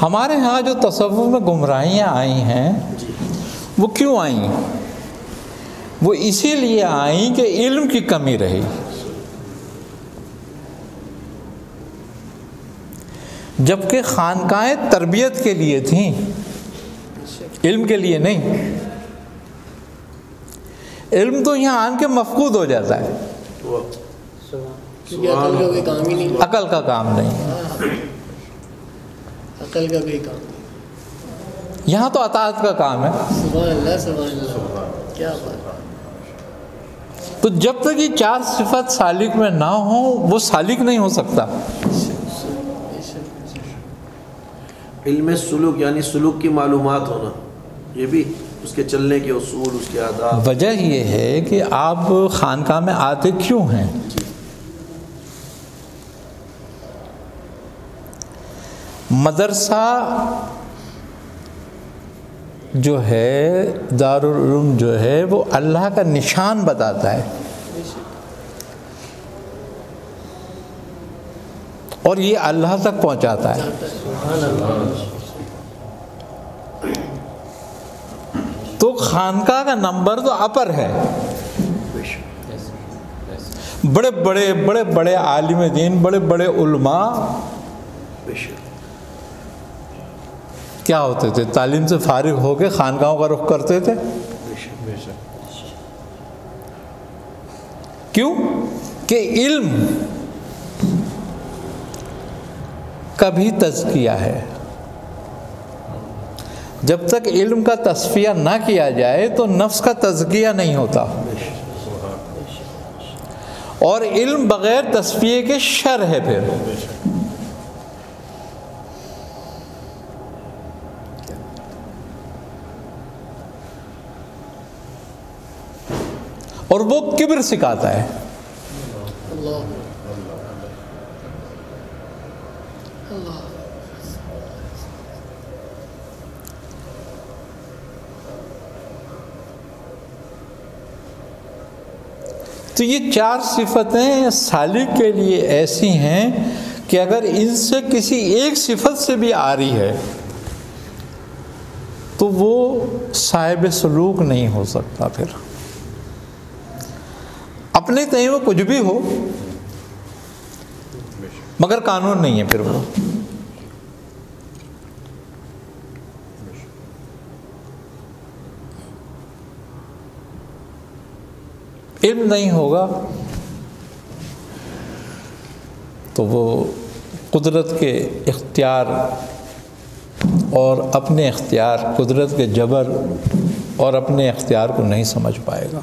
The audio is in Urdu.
ہمارے ہاں جو تصوف میں گمراہیاں آئی ہیں وہ کیوں آئیں؟ وہ اسی لیے آئیں کہ علم کی کمی رہی۔ جبکہ خانقاہیں تربیت کے لیے تھیں، علم کے لیے نہیں۔ علم تو یہاں آن کے مفقود ہو جاتا ہے، کیونکہ عقل کا کوئی کام ہی نہیں، عقل کا کام نہیں، عقل کا کوئی کام نہیں۔ یہاں تو اطاعت کا کام ہے۔ سبحان اللہ، سبحان اللہ، کیا بات ہے۔ تو جب تک یہ چار صفت سالک میں نہ ہوں وہ سالک نہیں ہو سکتا۔ علم سلوک یعنی سلوک کی معلومات ہونا، یہ بھی اس کے چلنے کے اصول، اس کے آداب۔ وجہ یہ ہے کہ آپ خانقاہ میں آتے کیوں ہیں؟ مدرسہ جو ہے، دارالعلوم جو ہے، وہ اللہ کا نشان بتاتا ہے، اور یہ اللہ تک پہنچاتا ہے۔ تو خانقاہ کا نمبر تو اپر ہے۔ بڑے بڑے بڑے بڑے عالم دین، بڑے بڑے علماء کیا ہوتے تھے؟ تعلیم سے فارغ ہو کے خانقاہوں کا رخ کرتے تھے۔ کیوں؟ کہ علم کا بھی تزکیہ ہے۔ جب تک علم کا تصفیہ نہ کیا جائے تو نفس کا تزکیہ نہیں ہوتا، اور علم بغیر تصفیے کے شر ہے پھر۔ اور وہ کبر سکھاتا ہے۔ تو یہ چار صفتیں سالک کے لیے ایسی ہیں کہ اگر ان سے کسی ایک صفت سے بھی آ رہی ہے تو وہ صاحب سلوک نہیں ہو سکتا۔ پھر اپنے تئیں وہ کچھ بھی ہو مگر قانون نہیں ہے پھر وہ۔ علم نہیں ہوگا تو وہ قدرت کے اختیار اور اپنے اختیار، قدرت کے جبر اور اپنے اختیار کو نہیں سمجھ پائے گا۔